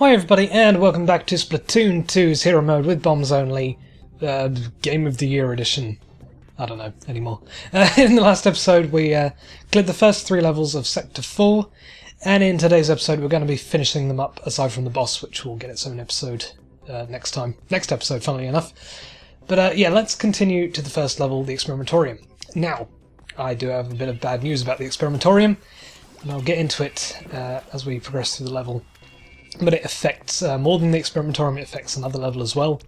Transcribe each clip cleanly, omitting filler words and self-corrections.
Hi everybody and welcome back to Splatoon 2's Hero Mode with Bombs Only, Game of the Year edition. I don't know anymore. In the last episode we cleared the first 3 levels of Sector 4, and in today's episode we're going to be finishing them up aside from the boss, which will get its own episode next episode, funnily enough. But yeah, let's continue to the first level, the Experimentorium. Now, I do have a bit of bad news about the Experimentorium, and I'll get into it as we progress through the level. But it affects, more than the Experimentorium, it affects another level as well.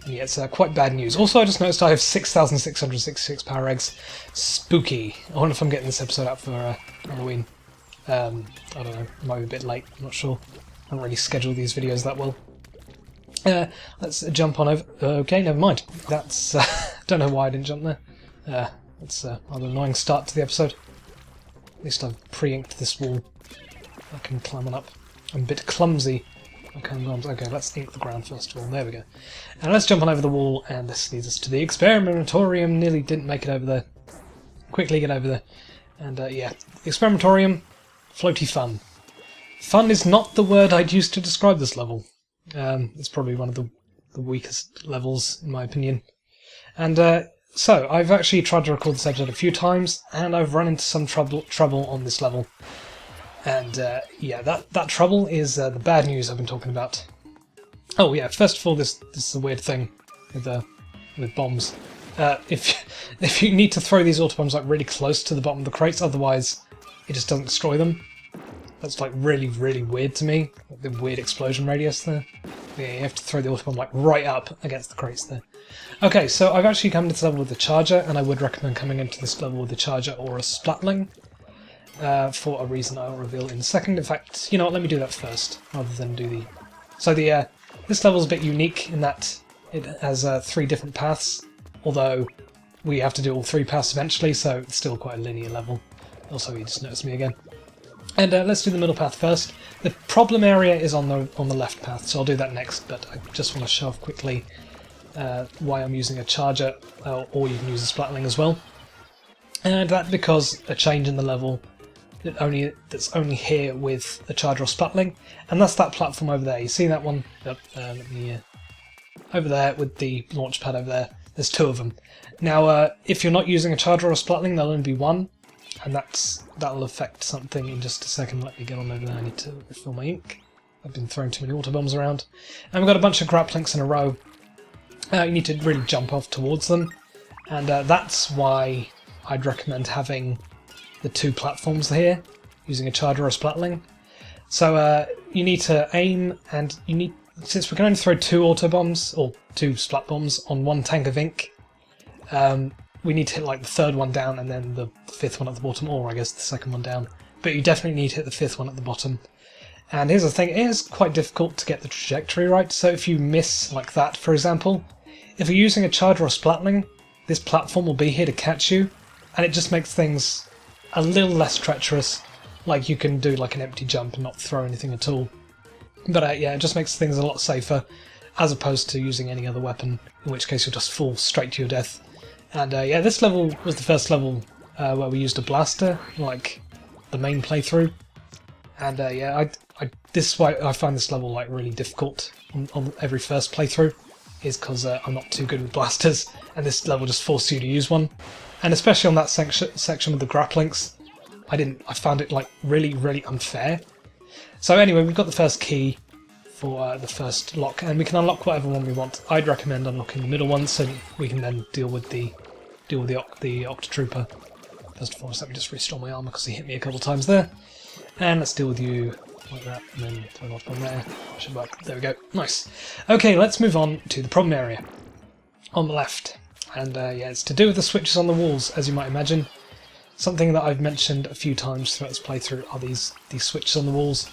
And yeah, it's quite bad news. Also, I just noticed I have 6,666 power eggs. Spooky. I wonder if I'm getting this episode out for Halloween. I don't know, it might be a bit late, I'm not sure. I don't really schedule these videos that well. Let's jump on over... okay, never mind. That's... don't know why I didn't jump there. That's a rather annoying start to the episode. At least I've pre-inked this wall. I can climb on up. I'm a bit clumsy. Okay, let's ink the ground first of all. There we go. And let's jump on over the wall, and this leads us to the Experimentorium. Nearly didn't make it over there. Quickly get over there. And yeah, Experimentorium, floaty fun. Fun is not the word I'd use to describe this level. It's probably one of the weakest levels, in my opinion. And so, I've actually tried to record this episode a few times, and I've run into some trouble on this level. And yeah, that trouble is the bad news I've been talking about. Oh yeah, first of all, this is a weird thing with bombs. If you need to throw these auto bombs like really close to the bottom of the crates, otherwise it just doesn't destroy them. That's like really weird to me. Like the weird explosion radius there. Yeah, you have to throw the auto bomb like right up against the crates there. Okay, so I've actually come to this level with the charger, and I would recommend coming into this level with the charger or a splatling. For a reason I'll reveal in a second. In fact, you know what, let me do that first, rather than do the... So this level's a bit unique in that it has 3 different paths, although we have to do all 3 paths eventually, so it's still quite a linear level. Also, you just noticed me again. And let's do the middle path first. The problem area is on the left path, so I'll do that next, but I just want to show off quickly why I'm using a charger, or you can use a splatling as well. And that's because a change in the level that's only here with a charger or splatling, and that's that platform over there. You see that one? Over there with the launch pad over there. There's 2 of them. Now, if you're not using a charger or splatling, there'll only be 1, and that'll affect something in just a second. Let me get on over there. I need to refill my ink. I've been throwing too many auto bombs around. And we've got a bunch of grapplinks in a row. You need to really jump off towards them, and that's why I'd recommend having the 2 platforms here, using a charger or a splatling. So you need to aim, and since we can only throw 2 auto bombs, or 2 splat bombs on 1 tank of ink, we need to hit like the 3rd one down and then the 5th one at the bottom, or I guess the 2nd one down. But you definitely need to hit the 5th one at the bottom. And here's the thing, it is quite difficult to get the trajectory right, so if you miss like that, for example, if you're using a charger or splatling, this platform will be here to catch you, and it just makes things a little less treacherous. Like you can do like an empty jump and not throw anything at all. But yeah, it just makes things a lot safer, as opposed to using any other weapon, in which case you'll just fall straight to your death. And yeah, this level was the first level where we used a blaster, like the main playthrough. And yeah, this is why I find this level like really difficult on every first playthrough, is because I'm not too good with blasters, and this level just forces you to use one. And especially on that section with the grapplinks, I found it like really unfair. So anyway, we've got the first key for the first lock, and we can unlock whatever one we want. I'd recommend unlocking the middle one, so we can then deal with the Octotrooper. First of all, let me just restore my armor because he hit me a couple times there. And let's deal with you like that, and then throw an auto bomb there. Should work. There we go. Nice. Okay, let's move on to the problem area on the left. And yeah, it's to do with the switches on the walls, as you might imagine. Something that I've mentioned a few times throughout this playthrough are these switches on the walls.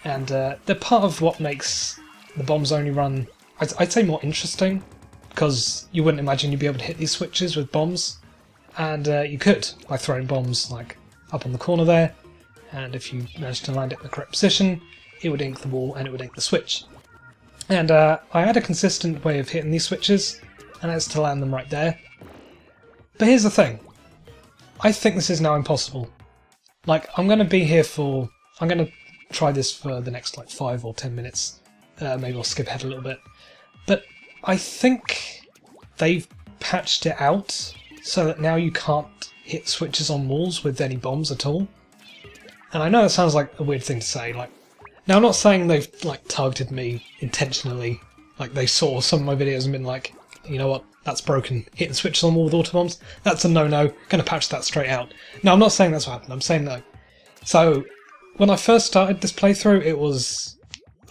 And they're part of what makes the bombs only run, I'd say, more interesting, because you wouldn't imagine you'd be able to hit these switches with bombs. And you could, by throwing bombs like up on the corner there, and if you managed to land it in the correct position, it would ink the wall and it would ink the switch. And I had a consistent way of hitting these switches, and that's to land them right there. But here's the thing. I think this is now impossible. Like, I'm going to try this for the next like 5 or 10 minutes, maybe I'll skip ahead a little bit. But I think they've patched it out so that now you can't hit switches on walls with any bombs at all. And I know that sounds like a weird thing to say. Like, now I'm not saying they've like targeted me intentionally. Like they saw some of my videos and been like, you know what, that's broken. Hitting switches on wall with auto bombs, that's a no-no. Gonna patch that straight out. No, I'm not saying that's what happened. I'm saying no. So when I first started this playthrough, it was,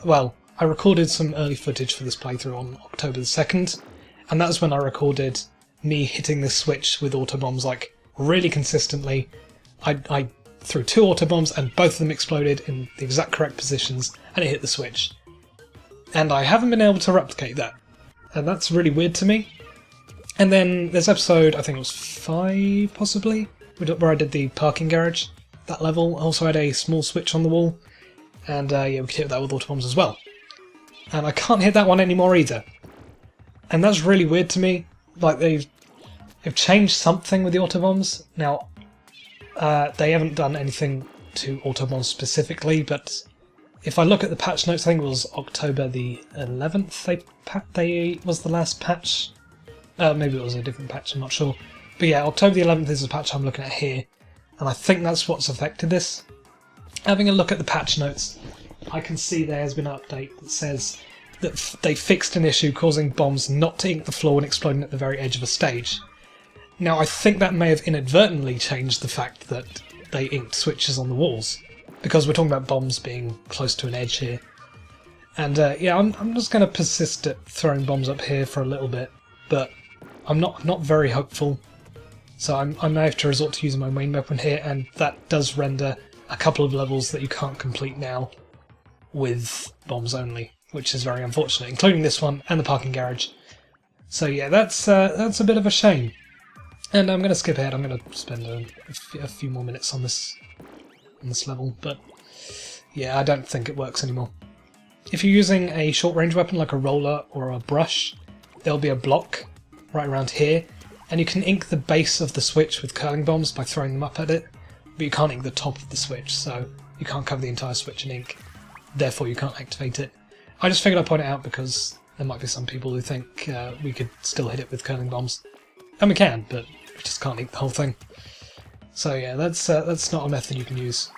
well, I recorded some early footage for this playthrough on October the 2nd, and that's when I recorded me hitting this switch with auto bombs like really consistently. I threw 2 auto bombs and both of them exploded in the exact correct positions and it hit the switch. And I haven't been able to replicate that, and that's really weird to me. And then there's episode, I think it was 5 possibly, where I did the parking garage. That level also had a small switch on the wall, and yeah, we could hit that with auto bombs as well. And I can't hit that one anymore either. And that's really weird to me. Like they've changed something with the auto bombs. Now, they haven't done anything to auto bombs specifically, but if I look at the patch notes, I think it was October the 11th they was the last patch. Maybe it was a different patch, I'm not sure. But yeah, October the 11th is the patch I'm looking at here, and I think that's what's affected this. Having a look at the patch notes, I can see there has been an update that says that they fixed an issue causing bombs not to ink the floor when exploding at the very edge of a stage. Now I think that may have inadvertently changed the fact that they inked switches on the walls, because we're talking about bombs being close to an edge here. And yeah, I'm just going to persist at throwing bombs up here for a little bit, but I'm not very hopeful. So I may have to resort to using my main weapon here, and that does render a couple of levels that you can't complete now with bombs only, which is very unfortunate, including this one and the parking garage. So yeah, that's a bit of a shame. And I'm going to skip ahead. I'm going to spend a few more minutes on this level, but yeah, I don't think it works anymore. If you're using a short-range weapon like a roller or a brush, there'll be a block right around here, and you can ink the base of the switch with curling bombs by throwing them up at it, but you can't ink the top of the switch, so you can't cover the entire switch in ink. Therefore, you can't activate it. I just figured I'd point it out because there might be some people who think we could still hit it with curling bombs. And we can, but we just can't ink the whole thing. So yeah, that's not a method you can use.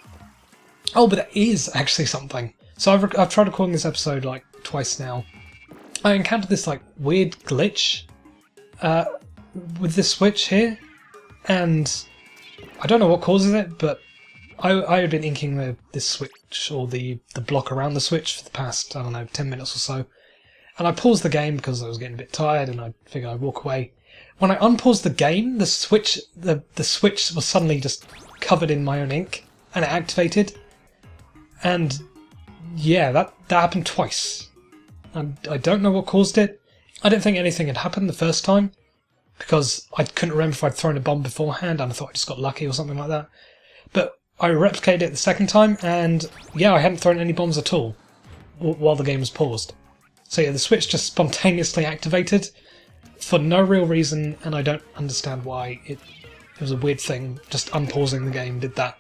Oh, but there is actually something. So I've tried recording this episode like twice now. I encountered this like weird glitch with this switch here, and I don't know what causes it, but I had been inking this switch, or the block around the switch, for the past, I don't know, 10 minutes or so. And I paused the game because I was getting a bit tired and I figured I'd walk away. When I unpaused the game, the switch was suddenly just covered in my own ink, and it activated. And yeah, that happened twice. And I don't know what caused it. I didn't think anything had happened the first time, because I couldn't remember if I'd thrown a bomb beforehand and I thought I just got lucky or something like that. But I replicated it the second time, and yeah, I hadn't thrown any bombs at all while the game was paused. So yeah, the switch just spontaneously activated for no real reason, and I don't understand why. It was a weird thing, just unpausing the game did that.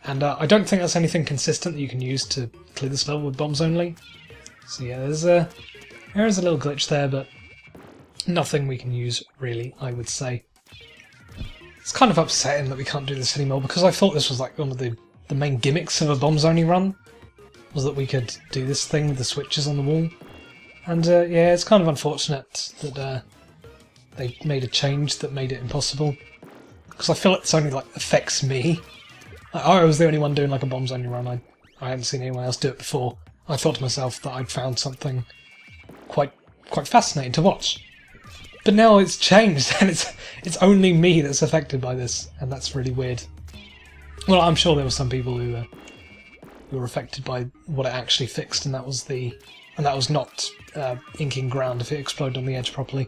And I don't think that's anything consistent that you can use to clear this level with bombs only. So yeah, there is a little glitch there, but nothing we can use really, I would say. It's kind of upsetting that we can't do this anymore, because I thought this was like one of the main gimmicks of a bombs only run, was that we could do this thing with the switches on the wall. And yeah, it's kind of unfortunate that they made a change that made it impossible, because I feel it's only like affects me. I was the only one doing like a bombs only run. I hadn't seen anyone else do it before. I thought to myself that I'd found something quite fascinating to watch. But now it's changed, and it's only me that's affected by this, and that's really weird. Well, I'm sure there were some people who were affected by what it actually fixed, and that was not inking ground if it exploded on the edge properly.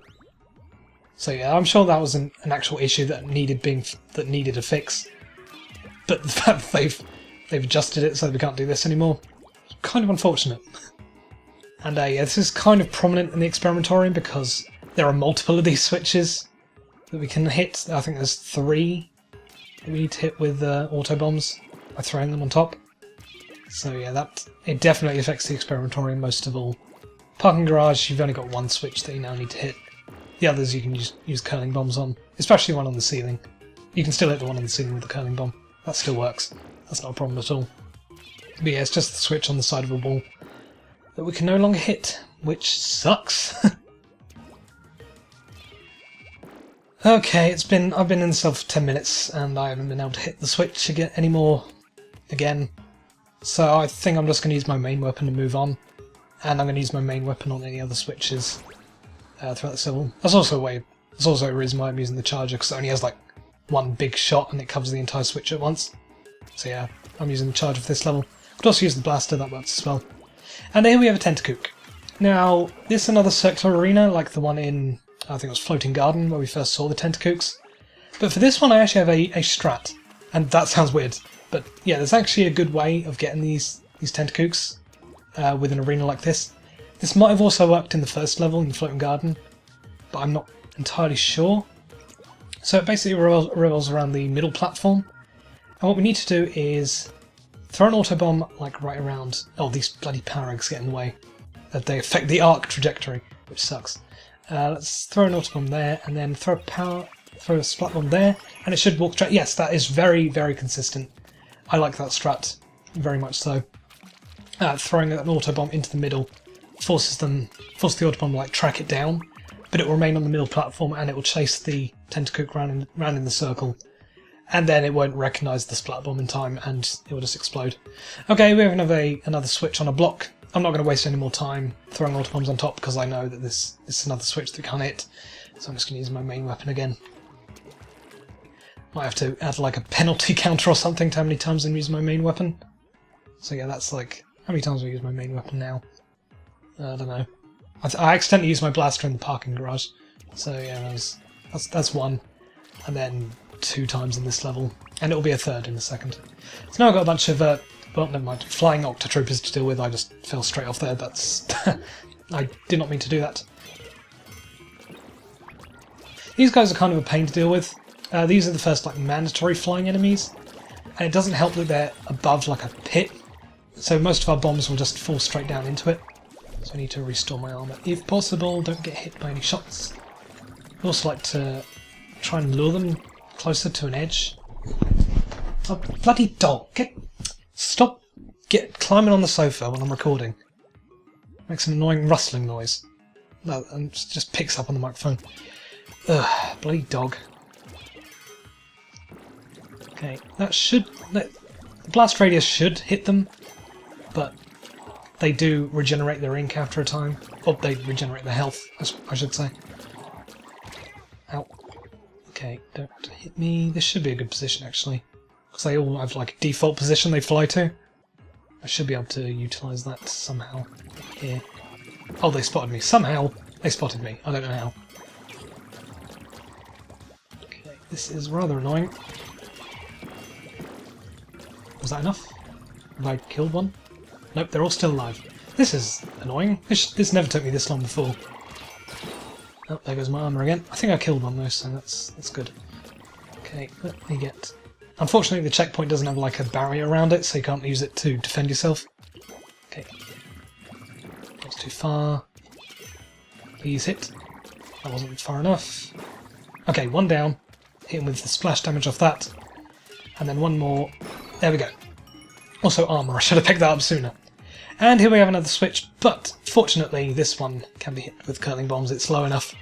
So yeah, I'm sure that was an actual issue that needed a fix. But the fact that they've adjusted it so we can't do this anymore, it's kind of unfortunate. And yeah, this is kind of prominent in the experimentorium because there are multiple of these switches that we can hit. I think there's 3 that we need to hit with auto bombs by throwing them on top. So yeah, it definitely affects the experimentorium most of all. Parking garage, you've only got one switch that you now need to hit. The others you can use curling bombs on, especially one on the ceiling. You can still hit the one on the ceiling with the curling bomb. That still works. That's not a problem at all. But yeah, it's just the switch on the side of a wall that we can no longer hit, which sucks. Okay, I've been in the cell for 10 minutes and I haven't been able to hit the switch anymore again. So I think I'm just going to use my main weapon to move on, and I'm going to use my main weapon on any other switches throughout the level. That's also a reason why I'm using the charger, because it only has like one big shot and it covers the entire switch at once. So yeah, I'm using the charger for this level. Could also use the blaster, that works as well. And here we have a Tentacook. Now, this is another circular arena like the one in, I think it was Floating Garden, where we first saw the Tentacooks. But for this one I actually have a strat, and that sounds weird, but yeah, there's actually a good way of getting these Tentacooks with an arena like this. This might have also worked in the first level in the Floating Garden, but I'm not entirely sure. So it basically revolves around the middle platform, and what we need to do is throw an autobomb like right around. Oh, these bloody power eggs get in the way. They affect the arc trajectory, which sucks. Let's throw an autobomb there, and then throw a splat bomb there, and it should walk straight. Yes, that is very, very consistent. I like that strat, very much so. Throwing an autobomb into the middle forces the autobomb to like track it down, but it will remain on the middle platform and it will chase the Tentacook round in the circle, and then it won't recognise the splat bomb in time and it will just explode. Okay, we have another switch on a block. I'm not going to waste any more time throwing autobombs on top because I know that this is another switch that we can't hit, so I'm just going to use my main weapon again. Might have to add like a penalty counter or something to how many times I use my main weapon. So yeah, that's like, how many times have I used my main weapon now? I don't know. I accidentally used my blaster in the parking garage, so yeah, that's one, and then 2 times in this level, and it'll be a third in a second. So now I've got a bunch of, well, never mind, flying Octotroopers to deal with. I just fell straight off there, that's... I did not mean to do that. These guys are kind of a pain to deal with. These are the first like mandatory flying enemies, and it doesn't help that they're above like a pit, so most of our bombs will just fall straight down into it. So I need to restore my armour if possible, don't get hit by any shots. I also like to try and lure them closer to an edge. Oh, bloody dog! Stop climbing on the sofa when I'm recording. Makes an annoying rustling noise. No, and just picks up on the microphone. Ugh, bloody dog. Okay, the blast radius should hit them, but they do regenerate their ink after a time. Or they regenerate their health, I should say. Ow. Okay, don't hit me. This should be a good position, actually. Because they all have like a default position they fly to. I should be able to utilise that somehow here. Oh, they spotted me. Somehow they spotted me. I don't know how. Okay, this is rather annoying. Was that enough? Have I killed one? Nope, they're all still alive. This is annoying. This never took me this long before. Oh, there goes my armour again. I think I killed one though, so that's good. Okay, let me get... Unfortunately, the checkpoint doesn't have like a barrier around it, so you can't use it to defend yourself. Okay. That's too far. Please hit. That wasn't far enough. Okay, one down. Hit him with the splash damage off that. And then one more. There we go. Also armour, I should have picked that up sooner. And here we have another switch, but fortunately this one can be hit with curling bombs. It's low enough.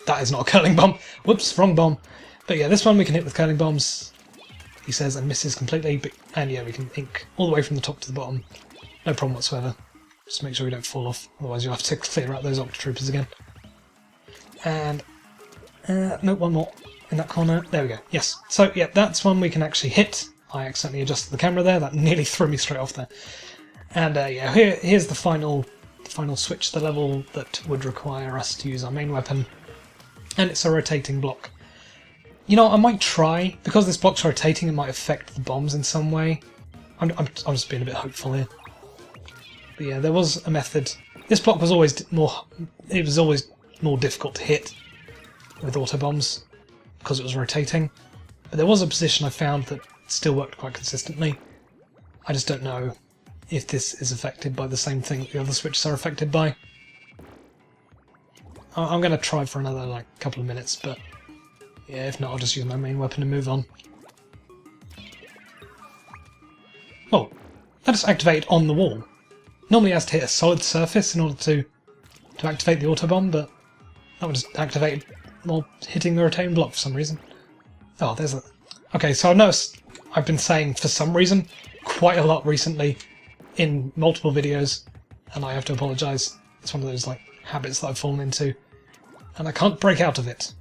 That is not a curling bomb. Whoops, wrong bomb. But yeah, this one we can hit with curling bombs, he says, and misses completely. And yeah, we can ink all the way from the top to the bottom. No problem whatsoever. Just make sure we don't fall off, otherwise you'll have to clear out those Octotroopers again. And, no, one more in that corner. There we go, yes. So yeah, that's one we can actually hit. I accidentally adjusted the camera there, that nearly threw me straight off there. And yeah, here's the final switch to the level that would require us to use our main weapon. And it's a rotating block. You know, I might try, because this block's rotating, it might affect the bombs in some way. I'm just being a bit hopeful here. But yeah, there was a method. This block was always more difficult to hit with autobombs because it was rotating. But there was a position I found that still worked quite consistently. I just don't know if this is affected by the same thing the other switches are affected by. I'm going to try for another like couple of minutes, but yeah, if not, I'll just use my main weapon and move on. Oh, that just activated on the wall. Normally it has to hit a solid surface in order to activate the autobomb, but that one just activated while hitting the retaining block for some reason. Oh, there's a... Okay, so I've noticed I've been saying for some reason quite a lot recently in multiple videos, and I have to apologise. It's one of those like habits that I've fallen into, and I can't break out of it.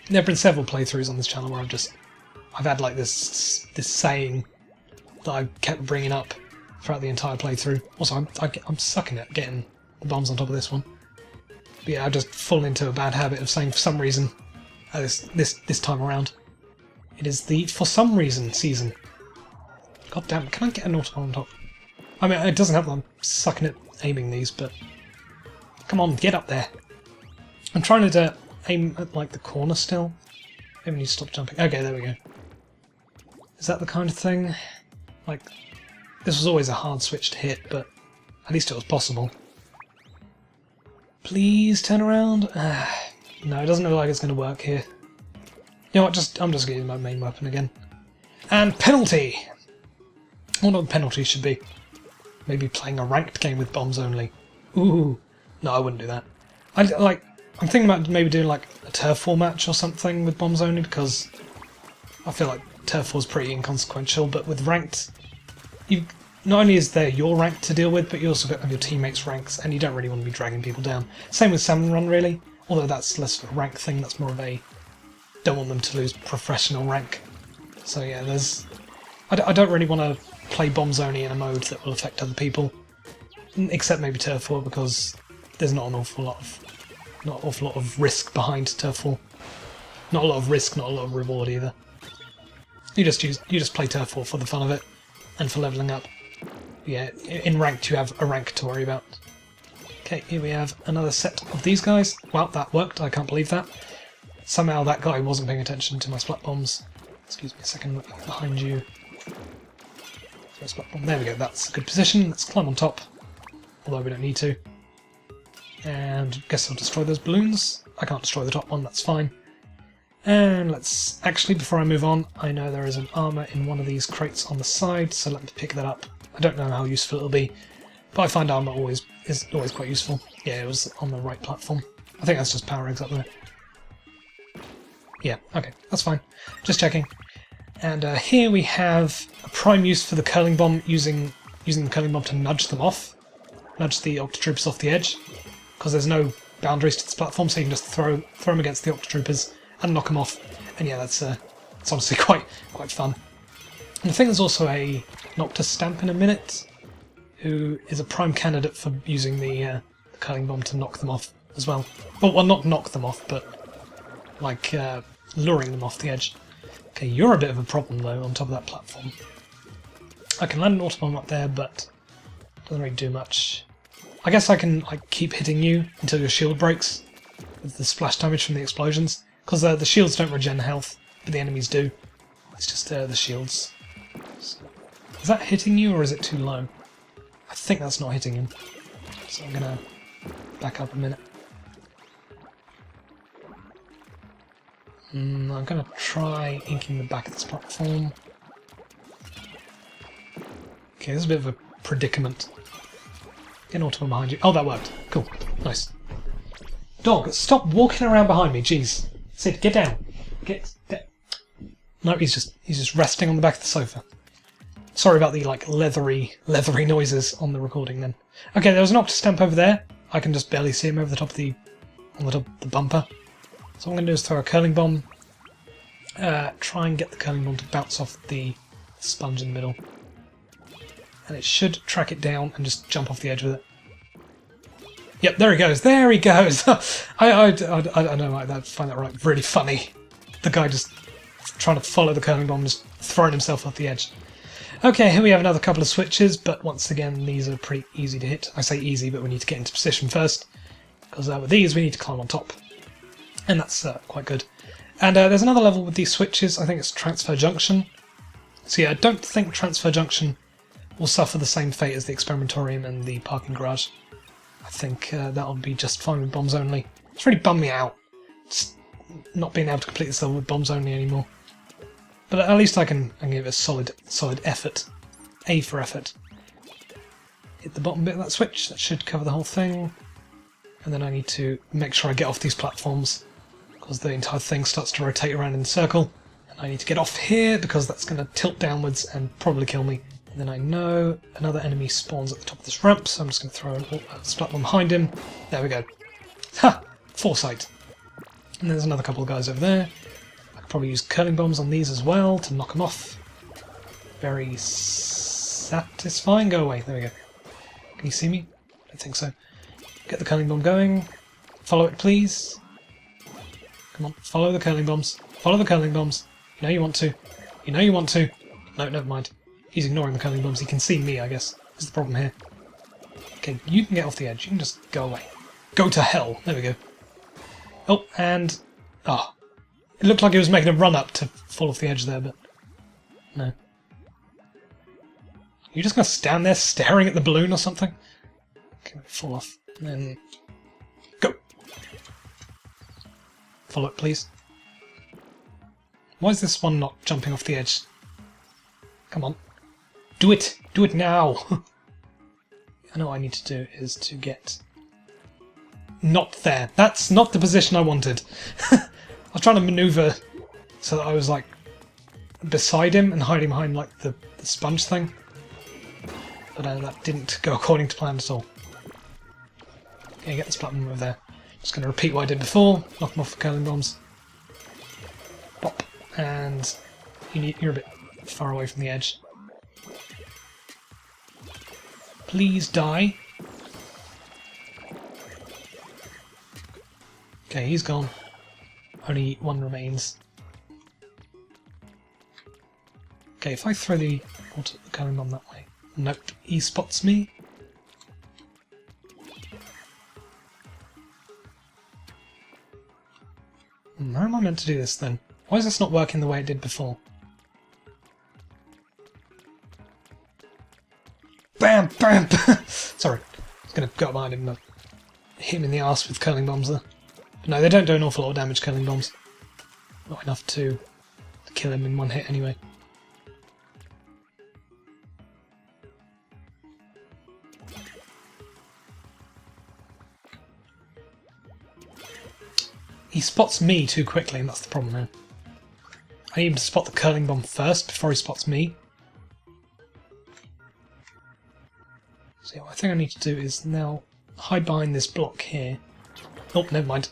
There have been several playthroughs on this channel where I've had like this saying that I kept bringing up throughout the entire playthrough. Also, I'm sucking at getting the bombs on top of this one. But yeah, I've just fallen into a bad habit of saying for some reason this time around. It is the for some reason season. God damn, can I get an auto on top? I mean, it doesn't help that I'm sucking at aiming these, but come on, get up there. I'm trying to aim at like the corner still. Maybe I need to stop jumping. Okay, there we go. Is that the kind of thing? Like, this was always a hard switch to hit, but at least it was possible. Please turn around. No, it doesn't look like it's going to work here. You know what, I'm just going to use my main weapon again. And penalty! I wonder what the penalty should be. Maybe playing a ranked game with bombs only. Ooh, no, I wouldn't do that. I'm thinking about maybe doing like a turf war match or something with bombs only, because I feel like turf war's pretty inconsequential, but with ranked, not only is there your rank to deal with, but you also have your teammates' ranks, and you don't really want to be dragging people down. Same with Salmon Run, really, although that's less of a rank thing, that's more of a don't want them to lose professional rank. So yeah, I don't really want to play bombs only in a mode that will affect other people, except maybe turf war, because there's not an awful lot of risk behind turf war. Not a lot of risk, not a lot of reward either. You just play turf war for the fun of it and for leveling up. Yeah, in ranked you have a rank to worry about. Okay, here we have another set of these guys. Wow, that worked. I can't believe that. Somehow that guy wasn't paying attention to my splat bombs. Excuse me a second, look behind you. There we go, that's a good position. Let's climb on top, although we don't need to. And I guess I'll destroy those balloons. I can't destroy the top one, that's fine. And let's... Actually, before I move on, I know there is an armour in one of these crates on the side, so let me pick that up. I don't know how useful it'll be, but I find armour is always quite useful. Yeah, it was on the right platform. I think that's just power eggs up there. Yeah, okay, that's fine. Just checking. And here we have a prime use for the curling bomb, using the curling bomb to nudge them off. Nudge the Octotroopers off the edge. Because there's no boundaries to this platform, so you can just throw them against the Octotroopers and knock them off. And yeah, it's honestly quite fun. And I think there's also a Noctis stamp in a minute, who is a prime candidate for using the curling bomb to knock them off as well. Well, not knock them off, but like luring them off the edge. Okay, you're a bit of a problem though on top of that platform. I can land an autobomb up there, but it doesn't really do much. I guess I can like keep hitting you until your shield breaks with the splash damage from the explosions, because the shields don't regen health, but the enemies do. It's just the shields. So, is that hitting you or is it too low? I think that's not hitting him, so I'm gonna back up a minute. I'm going to try inking the back of this platform. Okay, this is a bit of a predicament. Get an autobomb behind you. Oh, that worked. Cool. Nice. Dog, stop walking around behind me. Jeez. Sid, get down. Get down. No, he's just resting on the back of the sofa. Sorry about the like leathery noises on the recording then. Okay, there was an Octa stamp over there. I can just barely see him over the top of the bumper. So what I'm going to do is throw a curling bomb, try and get the curling bomb to bounce off the sponge in the middle. And it should track it down and just jump off the edge with it. Yep, there he goes, there he goes! I don't know, I find that right, really funny. The guy just trying to follow the curling bomb, just throwing himself off the edge. Okay, here we have another couple of switches, but once again these are pretty easy to hit. I say easy, but we need to get into position first, because with these we need to climb on top. And that's quite good. And there's another level with these switches, I think it's Transfer Junction. So yeah, I don't think Transfer Junction will suffer the same fate as the experimentorium and the parking garage. I think that'll be just fine with bombs only. It's really bummed me out, just not being able to complete this level with bombs only anymore. But at least I can give it a solid effort. A for effort. Hit the bottom bit of that switch, that should cover the whole thing. And then I need to make sure I get off these platforms, because the entire thing starts to rotate around in a circle. And I need to get off here, because that's going to tilt downwards and probably kill me. And then I know another enemy spawns at the top of this ramp, so I'm just going to throw a splat bomb behind him. There we go. Ha! Foresight. And there's another couple of guys over there. I could probably use curling bombs on these as well to knock them off. Very satisfying. Go away. There we go. Can you see me? I don't think so. Get the curling bomb going. Follow it, please. Come on, follow the curling bombs. Follow the curling bombs. You know you want to. You know you want to. No, never mind. He's ignoring the curling bombs. He can see me, I guess. That's the problem here. Okay, you can get off the edge. You can just go away. Go to hell. There we go. Oh, and... oh. It looked like he was making a run-up to fall off the edge there, but... no. You're just going to stand there staring at the balloon or something? Okay, fall off. And then... go! Follow it, please. Why is this one not jumping off the edge? Come on. Do it! Do it now! I know what I need to do is to get... not there. That's not the position I wanted. I was trying to maneuver so that I was like beside him and hiding behind like the sponge thing. But that didn't go according to plan at all. Okay, get this platform over there. Just going to repeat what I did before. Knock him off the curling bombs. Pop. And you're a bit far away from the edge. Please die. Okay, he's gone. Only one remains. Okay, if I throw the curling bomb that way. Nope, he spots me. How am I meant to do this then? Why is this not working the way it did before? Bam! Bam! Sorry, I was going to go up behind him and hit him in the arse with curling bombs there. But no, they don't do an awful lot of damage, curling bombs. Not enough to kill him in one hit anyway. He spots me too quickly, and that's the problem here. I need him to spot the curling bomb first before he spots me. So what I think I need to do is now hide behind this block here. Oh, never mind.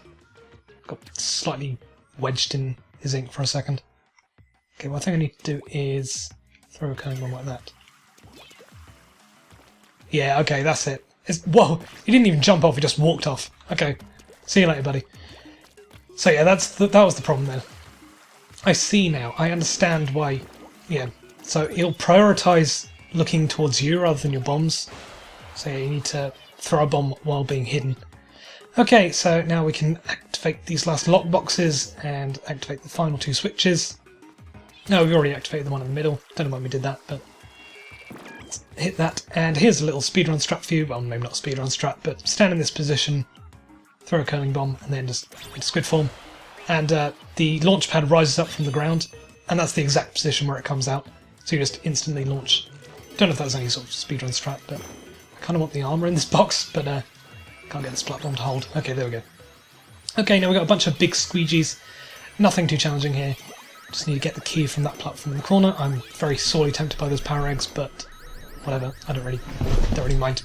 Got slightly wedged in his ink for a second. Okay, what I think I need to do is throw a curling bomb like that. Yeah, okay, that's it. Whoa! He didn't even jump off, he just walked off. Okay, see you later, buddy. So yeah, that was the problem there. I see now. I understand why. Yeah. So he'll prioritise looking towards you rather than your bombs. So yeah, you need to throw a bomb while being hidden. Okay, so now we can activate these last lock boxes and activate the final two switches. No, we've already activated the one in the middle. Don't know why we did that, but let's hit that. And here's a little speedrun strat for you. Well, maybe not speedrun strat, but stand in this position. Throw a curling bomb and then just into squid form, and the launch pad rises up from the ground, and that's the exact position where it comes out, so you just instantly launch. Don't know if that's any sort of speedrun strat, but I kind of want the armour in this box, but can't get this platform to hold. Okay, there we go. Okay, now we've got a bunch of big squeegees, nothing too challenging here, just need to get the key from that platform in the corner. I'm very sorely tempted by those power eggs, but whatever, I don't really mind.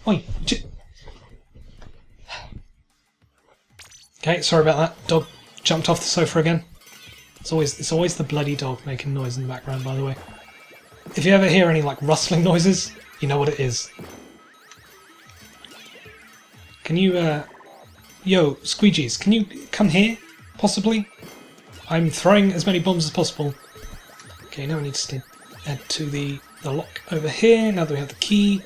Oi! Okay, sorry about that. Dog jumped off the sofa again. It's always the bloody dog making noise in the background, by the way. If you ever hear any like rustling noises, you know what it is. Can you, yo, squeegees, can you come here, possibly? I'm throwing as many bombs as possible. Okay, now we need to add to the lock over here, now that we have the key.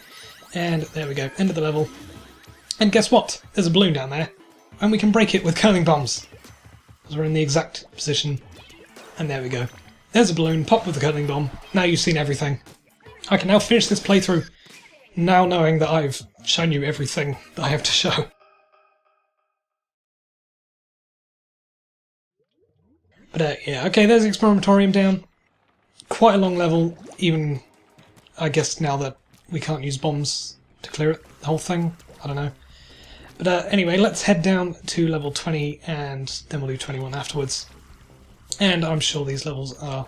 And there we go, end of the level. And guess what? There's a balloon down there. And we can break it with curling bombs. Because we're in the exact position. And there we go. There's a balloon, pop with the curling bomb. Now you've seen everything. I can now finish this playthrough, now knowing that I've shown you everything that I have to show. But yeah, okay, there's the Experimentorium down. Quite a long level, even, I guess, now that we can't use bombs to clear it, the whole thing. I don't know. But anyway, let's head down to level 20, and then we'll do 21 afterwards. And I'm sure these levels are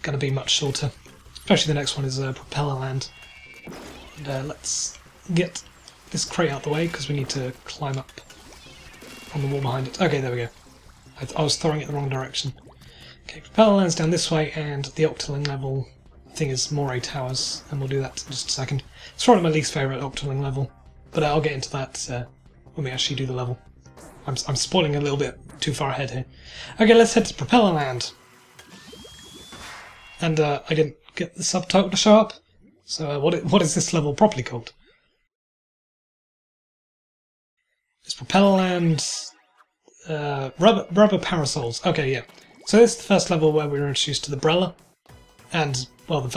going to be much shorter. Especially the next one is Propeller Land. And let's get this crate out the way, because we need to climb up on the wall behind it. Okay, there we go. I was throwing it the wrong direction. Okay, Propeller Land's down this way, and the Octoling level thing is Moray Towers, and we'll do that in just a second. It's probably my least favourite Octoling level, but I'll get into that when we actually do the level. I'm spoiling a little bit too far ahead here. Okay, let's head to Propeller Land. And I didn't get the subtitle to show up, so what is this level properly called? It's Propeller Land... rubber parasols. Okay, yeah. So this is the first level where we were introduced to the Brella, and well, the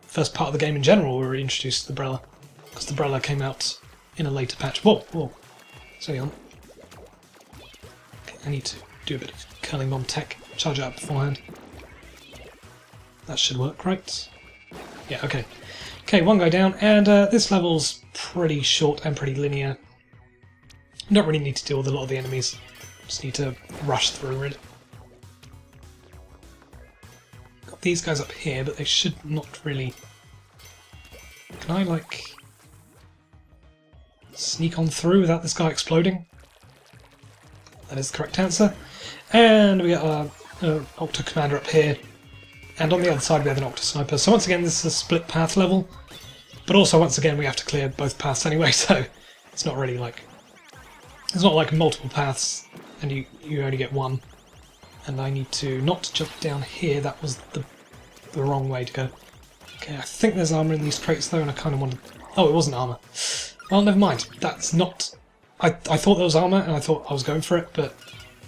first part of the game in general we were introduced to the Brella, because the Brella came out in a later patch. Whoa, whoa. Sorry on. Okay, I need to do a bit of curling bomb tech. Charge it up beforehand. That should work, right? Yeah, okay. Okay, one guy down, and this level's pretty short and pretty linear. You don't really need to deal with a lot of the enemies. Just need to rush through it. Got these guys up here, but they should not really... Can I, like, sneak on through without this guy exploding? That is the correct answer. And we got our Octo Commander up here. And on the other side we have an Octo Sniper. So once again, this is a split path level. But also, once again, we have to clear both paths anyway, so it's not really like... It's not like multiple paths, and you only get one. And I need to not jump down here, that was the wrong way to go. Okay, I think there's armour in these crates though, and I kind of wanted... Oh, it wasn't armour. Well, never mind. That's not... I thought there was armour, and I thought I was going for it, but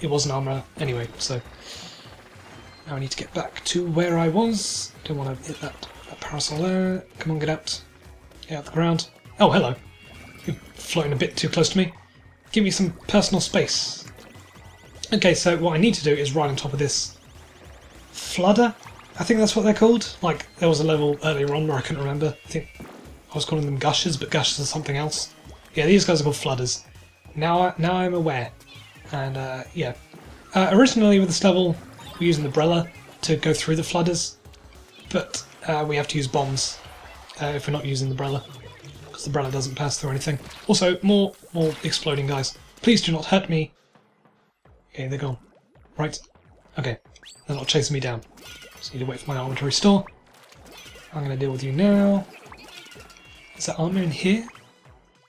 it wasn't armour anyway, so... Now I need to get back to where I was. Don't want to hit that parasol there. Come on, get out. Get out the ground. Oh, hello. You're floating a bit too close to me. Give me some personal space. Okay, so what I need to do is ride on top of this fludder. I think that's what they're called. Like, there was a level earlier on where I couldn't remember. I think I was calling them gushers, but gushers are something else. Yeah, these guys are called fludders. Now I'm aware. And, yeah. Originally with this level, we're using the Brella to go through the fludders, but we have to use bombs if we're not using the Brella. The Brella doesn't pass through anything. Also, more exploding guys. Please do not hurt me. Okay, they're gone. Right. Okay. They're not chasing me down. Just need to wait for my armor to restore. I'm going to deal with you now. Is there armor in here?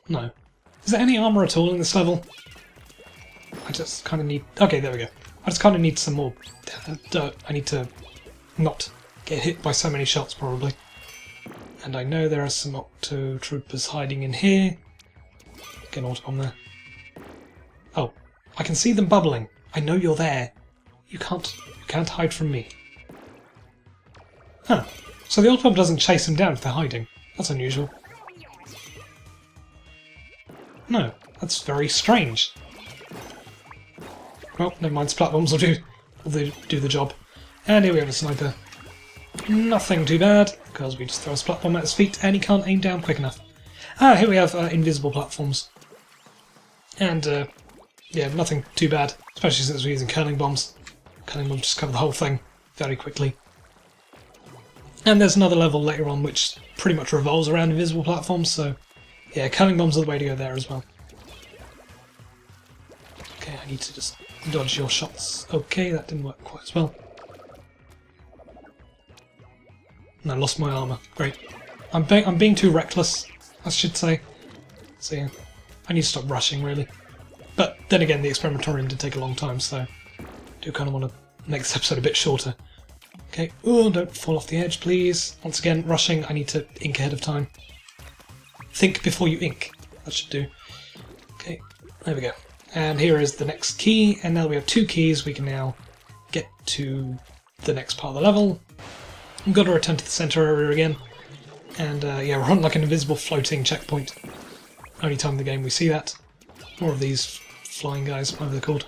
No. Is there any armor at all in this level? I just kind of need... Okay, there we go. I just kind of need some more dirt. I need to not get hit by so many shots, probably. And I know there are some Octo Troopers hiding in here. Get an Autobomb there. Oh, I can see them bubbling. I know you're there. You can't hide from me. Huh. So the Autobomb doesn't chase them down if they're hiding. That's unusual. No, that's very strange. Well, never mind. Splat bombs will do the job. And here we have a sniper. Nothing too bad, because we just throw a splat bomb at his feet and he can't aim down quick enough. Ah, here we have invisible platforms. And, yeah, nothing too bad, especially since we're using curling bombs. Curling bombs just cover the whole thing very quickly. And there's another level later on which pretty much revolves around invisible platforms, so yeah, curling bombs are the way to go there as well. Okay, I need to just dodge your shots. Okay, that didn't work quite as well. And I lost my armour. Great. I'm being too reckless, I should say. So yeah, I need to stop rushing, really. But then again, the Experimentorium did take a long time, so I do kind of want to make this episode a bit shorter. Okay, oh, don't fall off the edge, please. Once again, rushing, I need to ink ahead of time. Think before you ink. That should do. Okay, there we go. And here is the next key, and now we have 2 keys, we can now get to the next part of the level. I've got to return to the centre area again. And yeah, we're on like an invisible floating checkpoint. Only time in the game we see that. More of these flying guys, whatever they're called.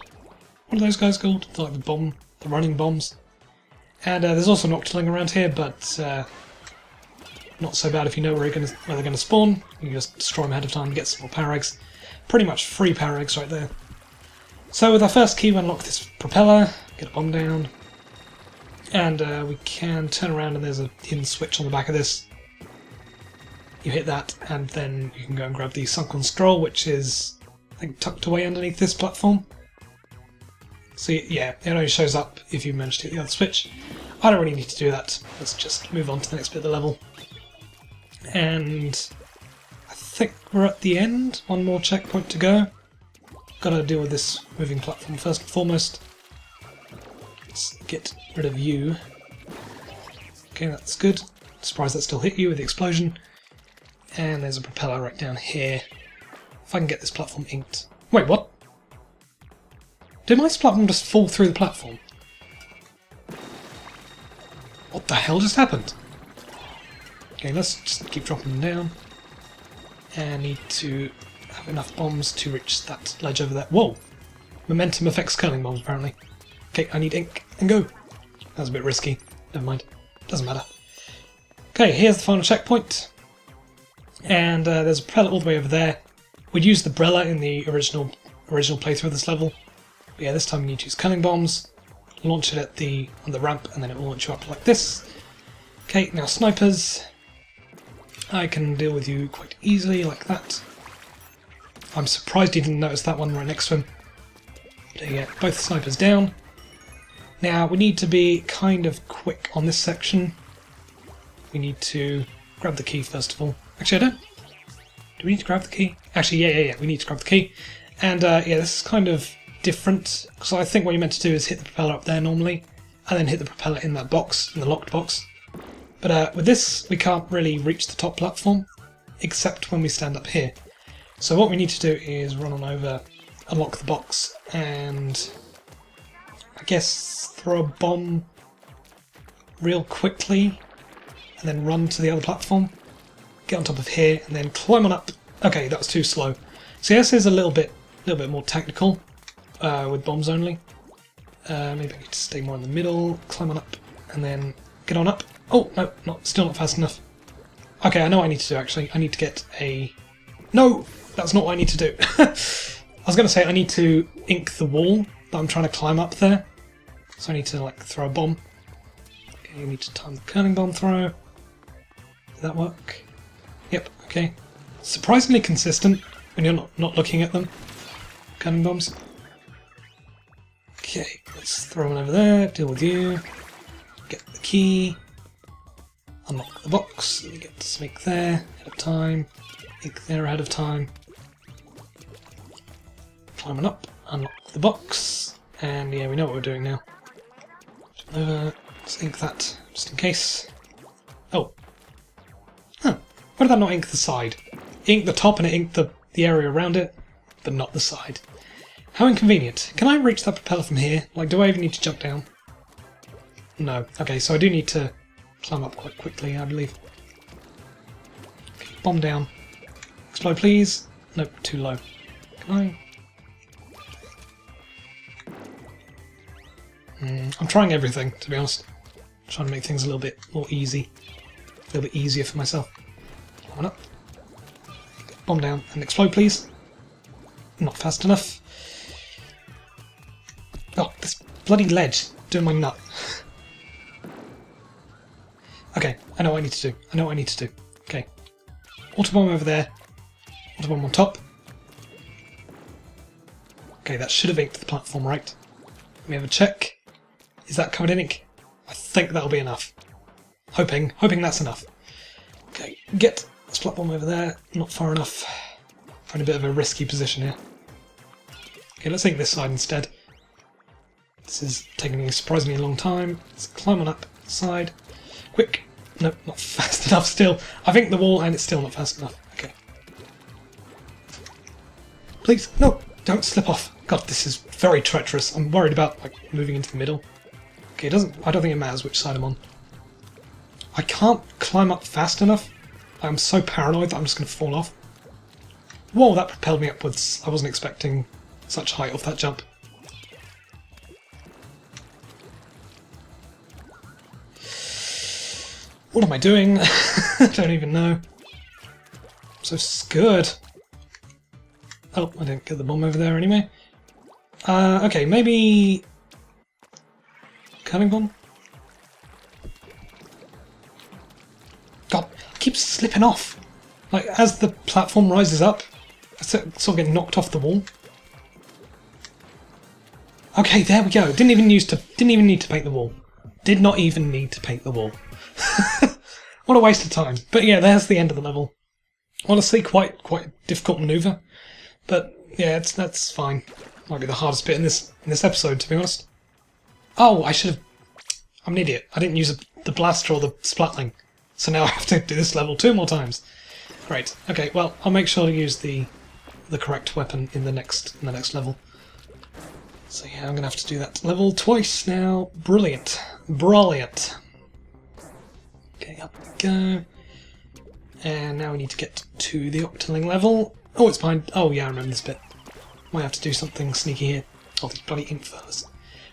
What are those guys called? They're like the running bombs. And there's also an octoling around here, but not so bad if you know where they're going to spawn. You can just destroy them ahead of time and get some more power eggs. Pretty much free power eggs right there. So with our first key, we unlock this propeller, get a bomb down, and we can turn around and there's a hidden switch on the back of this. You hit that, and then you can go and grab the sunken scroll, which is, I think, tucked away underneath this platform. So yeah, it only shows up if you manage to hit the other switch. I don't really need to do that. Let's just move on to the next bit of the level. And I think we're at the end. One more checkpoint to go. Gotta deal with this moving platform first and foremost. Let's get rid of you. Okay, that's good. Surprised that still hit you with the explosion. And there's a propeller right down here. If I can get this platform inked. Wait, what? Did my platform just fall through the platform? What the hell just happened? Okay, let's just keep dropping them down. And I need to have enough bombs to reach that ledge over there. Whoa! Momentum affects curling bombs, apparently. Okay, I need ink and go. That was a bit risky. Never mind. Doesn't matter. Okay, here's the final checkpoint. And there's a propeller all the way over there. We'd used the Brella in the original playthrough of this level. But yeah, this time you need to use curling bombs. Launch it on the ramp, and then it will launch you up like this. Okay, now snipers. I can deal with you quite easily, like that. I'm surprised you didn't notice that one right next to him. But yeah, both snipers down. Now, we need to be kind of quick on this section. We need to grab the key first of all. Actually, I don't. Do we need to grab the key? Actually, yeah, we need to grab the key. And yeah, this is kind of different. So I think what you're meant to do is hit the propeller up there normally, and then hit the propeller in that box, in the locked box. But with this, we can't really reach the top platform, except when we stand up here. So what we need to do is run on over, unlock the box, and I guess throw a bomb real quickly, and then run to the other platform, get on top of here, and then climb on up. Okay, that was too slow. So this is a little bit more technical with bombs only. Maybe I need to stay more in the middle, climb on up, and then get on up. Oh, no, still not fast enough. Okay, I know what I need to do actually. I need to get a... No! That's not what I need to do. I was going to say I need to ink the wall that I'm trying to climb up there. So I need to, like, throw a bomb. Okay, you need to time the curling bomb throw. Did that work? Yep, okay. Surprisingly consistent when you're not looking at them. Curling bombs. Okay, let's throw one over there, deal with you. Get the key. Unlock the box. You get to sneak there ahead of time. Ink there ahead of time. Climbing up. Unlock the box. And yeah, we know what we're doing now. Jump over. Let's ink that just in case. Oh. Huh. Why did that not ink the side? Ink the top and it inked the area around it, but not the side. How inconvenient. Can I reach that propeller from here? Like, do I even need to jump down? No. Okay, so I do need to climb up quite quickly, I believe. Okay, bomb down. Explode, please. Nope, too low. Can I? I'm trying everything, to be honest. Trying to make things a little bit more easy. A little bit easier for myself. Climb up. Bomb down and explode, please. Not fast enough. Oh, this bloody ledge. Doing my nut. Okay, I know what I need to do. Okay. Autobomb over there. Autobomb on top. Okay, that should have inked the platform, right? Let me have a check. Is that covered in ink? I think that'll be enough. Hoping that's enough. Okay, get this platform over there. Not far enough. I'm in a bit of a risky position here. Okay, let's ink this side instead. This is taking a surprisingly long time. Let's climb on up the side. Quick. Nope, not fast enough still. I've inked the wall and it's still not fast enough. Okay. Please, no! Don't slip off. God, this is very treacherous. I'm worried about, like, moving into the middle. Okay, I don't think it matters which side I'm on. I can't climb up fast enough I'm so paranoid that I'm just going to fall off. Whoa, that propelled me upwards. I wasn't expecting such height off that jump. What am I doing? I don't even know. I'm so scared. Oh, I didn't get the bomb over there anyway. Okay, maybe... Curling bomb? God, I keep slipping off. Like, as the platform rises up, I sort of get knocked off the wall. Okay, there we go. Didn't even need to paint the wall. Did not even need to paint the wall. What a waste of time. But yeah, there's the end of the level. Honestly, quite a difficult manoeuvre. But yeah, that's fine. Might be the hardest bit in this episode, to be honest. Oh, I should have... I'm an idiot. I didn't use the blaster or the splatling. So now I have to do this level 2 more times. Great. Okay, well, I'll make sure to use the correct weapon in the next level. So yeah, I'm gonna have to do that level twice now. Brilliant. Brilliant. Okay, up we go. And now we need to get to the Octoling level. Oh, it's behind... Oh yeah, I remember this bit. Might have to do something sneaky here. Oh, these bloody ink furlers.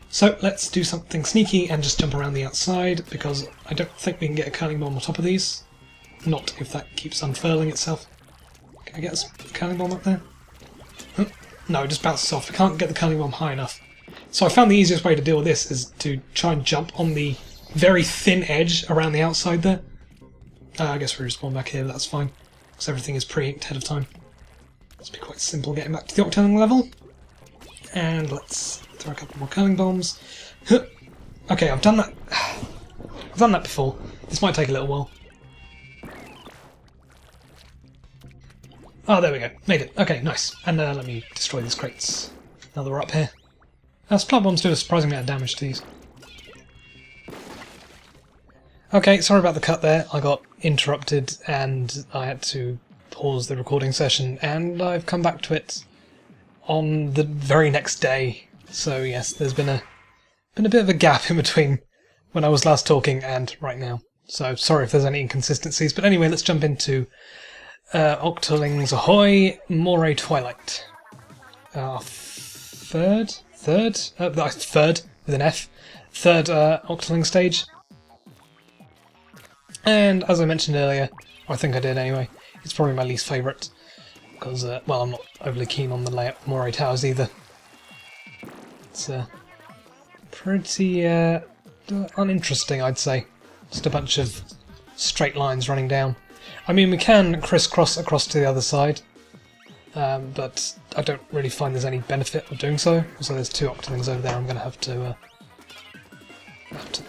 So, let's do something sneaky and just jump around the outside, because I don't think we can get a curling bomb on top of these. Not if that keeps unfurling itself. Can I get a curling bomb up there? Huh? No, it just bounces off. I can't get the curling bomb high enough. So I found the easiest way to deal with this is to try and jump on the very thin edge around the outside there. I guess we respawn back here, but that's fine, because everything is pre-inked ahead of time. It's be quite simple getting back to the Octoling level. And let's throw a couple more curling bombs. Huh. Okay, I've done that. I've done that before. This might take a little while. Oh, there we go. Made it. Okay, nice. And let me destroy these crates now that we're up here. Splat bombs do a surprising amount of damage to these. Okay, sorry about the cut there. I got interrupted and I had to pause the recording session, and I've come back to it on the very next day. So yes, there's been a bit of a gap in between when I was last talking and right now. So sorry if there's any inconsistencies. But anyway, let's jump into Octolings Ahoy! Moray Twilight. Third with an F. Third Octoling stage. And as I mentioned earlier, or I think I did anyway, it's probably my least favourite, because, well, I'm not overly keen on the layout of Moray Towers either. It's pretty uninteresting, I'd say. Just a bunch of straight lines running down. I mean, we can crisscross across to the other side, but I don't really find there's any benefit of doing so. So there's 2 Octolings over there I'm going to have to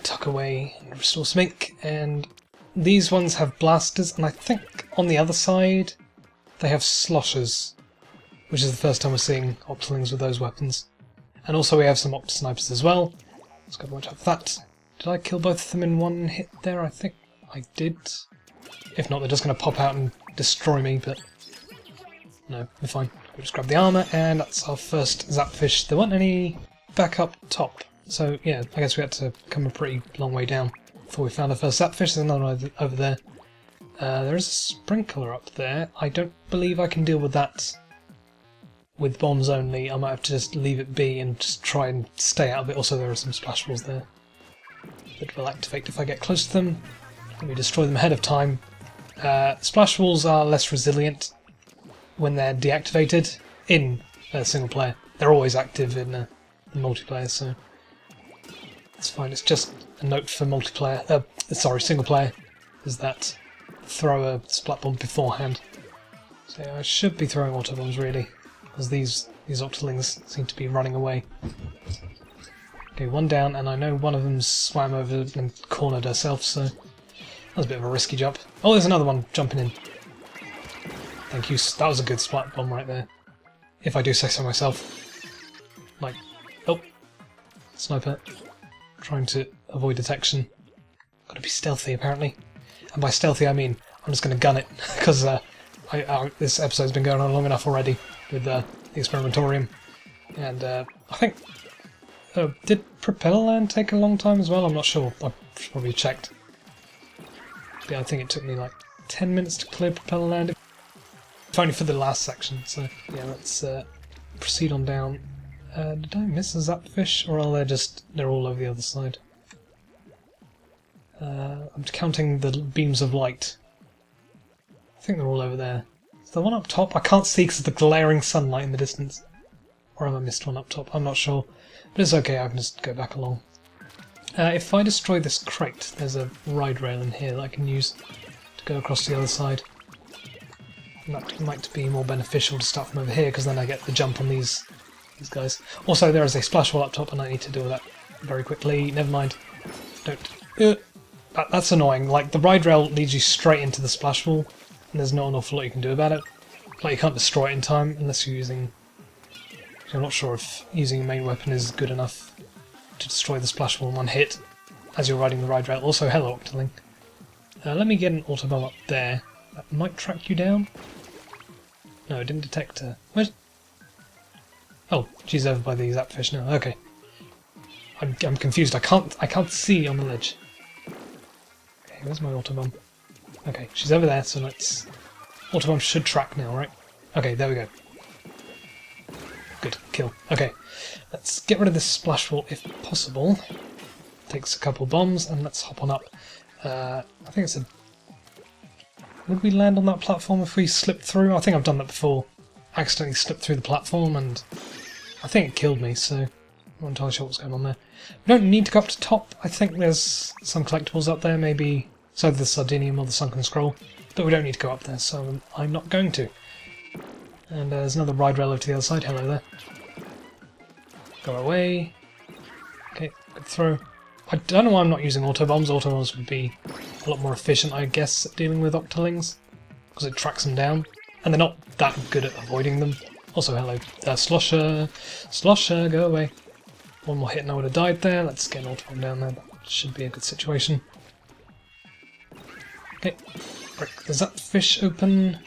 tuck away and restore some ink, and these ones have blasters, and I think on the other side they have sloshers, which is the first time we're seeing Octolings with those weapons. And also we have some Octosnipers as well. Let's go watch out for that. Did I kill both of them in one hit there? I think I did. If not, they're just going to pop out and destroy me, but no, we're fine. We'll just grab the armour, and that's our first Zapfish. There weren't any back up top, so yeah, I guess we had to come a pretty long way down before we found our first Zapfish. There's another one over there. There is a sprinkler up there. I don't believe I can deal with that with bombs only. I might have to just leave it be and just try and stay out of it. Also, there are some splash walls there that will activate if I get close to them. Let me destroy them ahead of time. Splash walls are less resilient when they're deactivated in single player. They're always active in multiplayer, so it's fine. It's just a note for multiplayer. Sorry, single player, is that throw a splat bomb beforehand. So I should be throwing auto bombs really, because these Octolings seem to be running away. Okay, one down, and I know one of them swam over and cornered herself, so that was a bit of a risky jump. Oh, there's another one jumping in. Thank you. That was a good splat bomb right there, if I do say so myself. Like, oh, sniper, trying to avoid detection. Gotta be stealthy, apparently. And by stealthy, I mean I'm just going to gun it, because this episode's been going on long enough already with the Experimentorium. And I think... did Propeller Land take a long time as well? I'm not sure. I should probably have checked. But yeah, I think it took me like 10 minutes to clear propeller land. If only for the last section, so yeah, let's proceed on down. Did I miss a zapfish, or are they're all over the other side? I'm counting the beams of light. I think they're all over there. Is the one up top? I can't see because of the glaring sunlight in the distance. Or have I missed one up top? I'm not sure. But it's okay, I can just go back along. If I destroy this crate, there's a ride rail in here that I can use to go across to the other side. And that might be more beneficial to start from over here, because then I get the jump on these guys. Also, there is a splash wall up top, and I need to deal with that very quickly. Never mind. Don't. That's annoying. Like, the ride rail leads you straight into the splash wall, and there's not an awful lot you can do about it. Like, you can't destroy it in time unless you're using... I'm not sure if using a main weapon is good enough to destroy the splash wall in one hit as you're riding the ride rail. Also, hello, Octoling. Let me get an autobomb up there. That might track you down. No, it didn't detect her. Where? Oh, she's over by the zapfish now. Okay. I'm confused. I can't see on the ledge. Okay, where's my autobomb? Okay, she's over there, so let's... Autobomb should track now, right? Okay, there we go. Good, kill. Okay, let's get rid of this splash wall if possible. Takes a couple bombs, and let's hop on up. I think it's a... Would we land on that platform if we slipped through? I think I've done that before. Accidentally slipped through the platform, and I think it killed me, so I'm not entirely sure what's going on there. We don't need to go up to top. I think there's some collectibles up there, maybe so the Sardinium or the Sunken Scroll, but we don't need to go up there, so I'm not going to. And there's another ride rail over to the other side. Hello there. Go away. Okay, good throw. I don't know why I'm not using autobombs. Autobombs would be a lot more efficient, I guess, at dealing with Octolings, because it tracks them down, and they're not that good at avoiding them. Also, hello, Slosher. Slosher, go away. One more hit and I would have died there. Let's get an autobomb down there. That should be a good situation. Okay, break the zapfish open.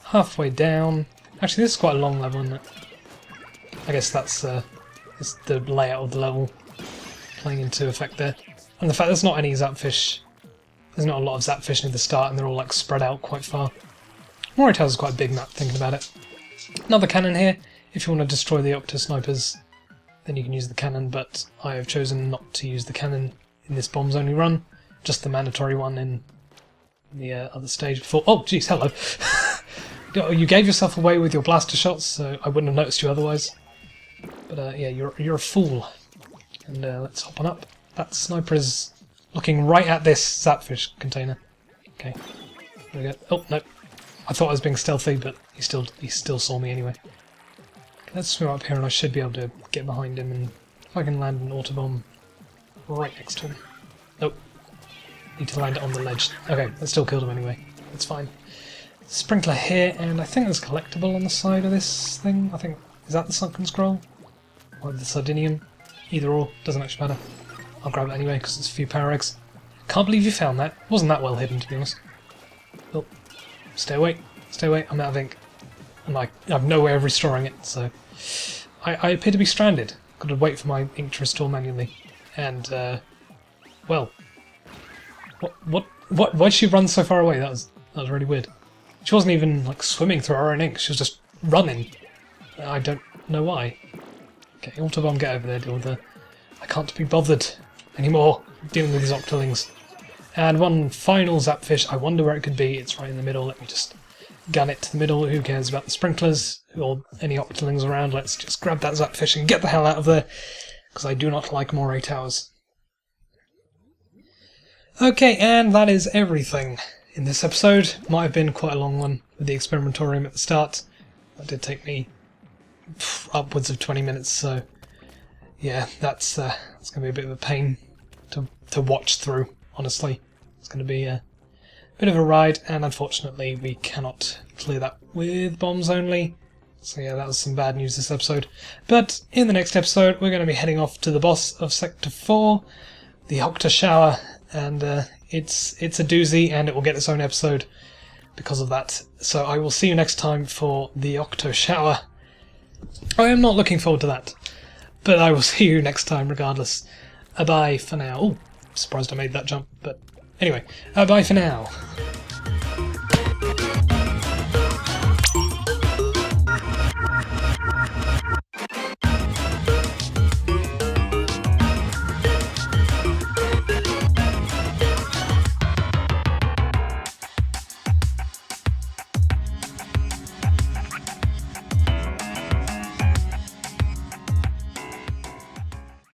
Halfway down. Actually, this is quite a long level, isn't it? I guess that's it's the layout of the level playing into effect there. And the fact there's not any zapfish, there's not a lot of zapfish near the start, and they're all like spread out quite far. Moritail's is quite a big map, thinking about it. Another cannon here. If you want to destroy the Octo Snipers, then you can use the cannon, but I have chosen not to use the cannon in this bombs only run, just the mandatory one in the other stage before. Oh, jeez, hello. You gave yourself away with your blaster shots, so I wouldn't have noticed you otherwise. But yeah, you're a fool. And let's hop on up. That sniper is looking right at this zapfish container. Okay, there we go. Oh no, I thought I was being stealthy, but he still saw me anyway. Let's swim up here, and I should be able to get behind him. And if I can land an autobomb right next to him. Nope. Need to land it on the ledge. Okay, that still killed him anyway. That's fine. Sprinkler here, and I think there's a collectible on the side of this thing. I think, is that the Sunken Scroll? Or the Sardinium? Either or, doesn't actually matter. I'll grab it anyway, because it's a few power eggs. Can't believe you found that. Wasn't that well hidden, to be honest. Oh, stay away, I'm out of ink. And I have no way of restoring it, so... I appear to be stranded. Got to wait for my ink to restore manually. And, well... Why'd she run so far away? That was really weird. She wasn't even, like, swimming through her own ink, she was just running. I don't know why. Okay, Autobomb, get over there, deal with her. I can't be bothered anymore dealing with these Octolings. And one final zapfish, I wonder where it could be. It's right in the middle. Let me just gun it to the middle. Who cares about the sprinklers or any Octolings around? Let's just grab that zapfish and get the hell out of there, because I do not like moray towers. Okay, and that is everything in this episode. Might have been quite a long one with the experimentorium at the start. That did take me upwards of 20 minutes, so yeah, that's going to be a bit of a pain to watch through, honestly. It's going to be a bit of a ride, and unfortunately we cannot clear that with bombs only. So yeah, that was some bad news this episode. But in the next episode we're going to be heading off to the boss of Sector 4, the Octo Shower, and it's a doozy, and it will get its own episode because of that. So I will see you next time for the Octo Shower. I am not looking forward to that, but I will see you next time regardless. Bye for now. Oh, surprised I made that jump, but anyway, bye for now.